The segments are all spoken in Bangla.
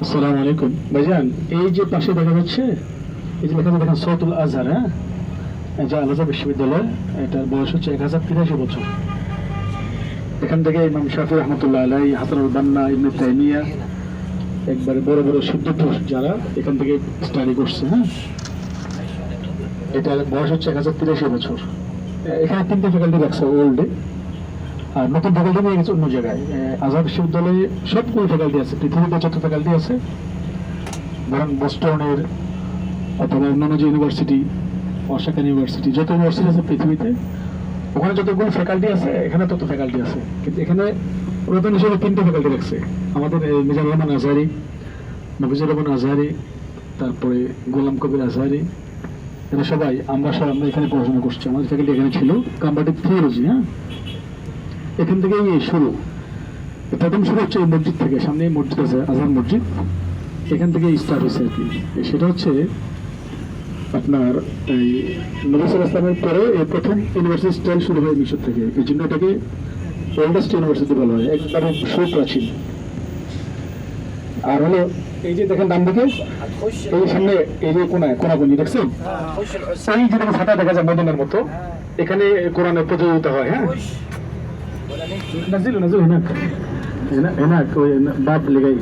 আসসালামু আলাইকুম ভাইজান, এই যে পাশে দেখা যাচ্ছে, এই যে লেখা দেখেন সৌতুল আজহার, হ্যাঁ, যা আল আজহার বিশ্ববিদ্যালয়, এটার বয়স হচ্ছে 1083 বছর। এখান থেকে ইমাম শাফি রহমতুল্লাহ আলাইহি, হাসানুল বান্না, ইবনে তাইমিয়া, একবারে বড় বড় সিদ্ধপুরুষ যারা এখান থেকে স্টাডি করছে, হ্যাঁ, এটার বয়স হচ্ছে 1083 বছর। এখানে তিনটে ফ্যাকাল্টি রাখছে ওল্ডে, আর নতুন ফ্যাকাল্টি নিয়ে গেছে অন্য জায়গায়। আজহার বিশ্ববিদ্যালয়ে সবগুলো ফ্যাকাল্টি আছে, পৃথিবীতে যত ফ্যাকাল্টি আছে, ধরেন বোস্টনের অথবা অন্যান্য যে ইউনিভার্সিটি, ওয়াশাকান ইউনিভার্সিটি, যত ইউনিভার্সিটি আছে পৃথিবীতে, ওখানে যতগুলো ফ্যাকাল্টি আছে এখানে তত ফ্যাকাল্টি আছে, কিন্তু এখানে প্রধান হিসেবে তিনটে ফ্যাকাল্টি রাখছে। আমাদের মিজানুর রহমান আজহারি, নফিজুর রহমান আজহারি, তারপরে গোলাম কবির আজহারি, এরা সবাই আমরা এখানে পড়াশোনা করছি। আমাদের ফ্যাকাল্টি এখানে ছিল কম্পারেটিভ থিওলজি, হ্যাঁ, এখান থেকেই শুরু। প্রথম শুরু হচ্ছে এই মসজিদ থেকে, সামনে মসজিদ আছে আজহার মসজিদ, এখান থেকে স্টার্ট হয়েছে আর কি। সেটা হচ্ছে আপনার এই নবী সাল্লাল্লাহু আলাইহি ওয়াসাল্লামের পরে এই প্রথম ইউনিভার্সিটি স্টাইল শুরু হয় মিশর থেকে, এই জন্য এটাকে ওল্ডেস্ট ইউনিভার্সিটি বলা হয়, একবারে সুপ্রাচীন। আর হলো এই যে দেখেন ডান দিকে, এই সামনে এই যে কোনাকুনি দেখছেন, এই যে ছাতা দেখা যায় মদনের মতো, এখানে কোরআনের প্রতিযোগিতা হয়, হ্যাঁ। نزله هناك، هناك باب اللي جاي.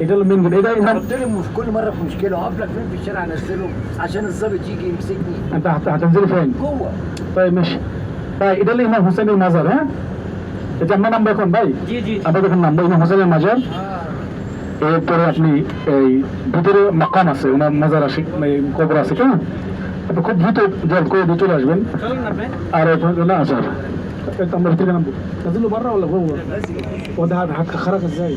ده اللي من ده قلت لهم في كل مره في مشكله اقابلك فين في الشارع انزلهم عشان الظابط يجي يمسكني. انت هتنزله فين؟ جوه. طيب ماشي. طيب ده اللي امام حسين المزار، হ্যাঁ, এটা আপনার নাম এখন ভাই? জি জি। আপনাদের নাম ইমাম হোসেনের মাজার। এরপরে আপনি এই ভিতরে মাকাম আছে, ওনার মাজার আছে, কবর আছে, কেমন? আপনি খুব দ্রুত জল করে দিয়ে চলে আসবেন। আর না আসার আমরা ভিতরে নামবো, نزله بره ولا جوه؟ وده هتخرج ازاي؟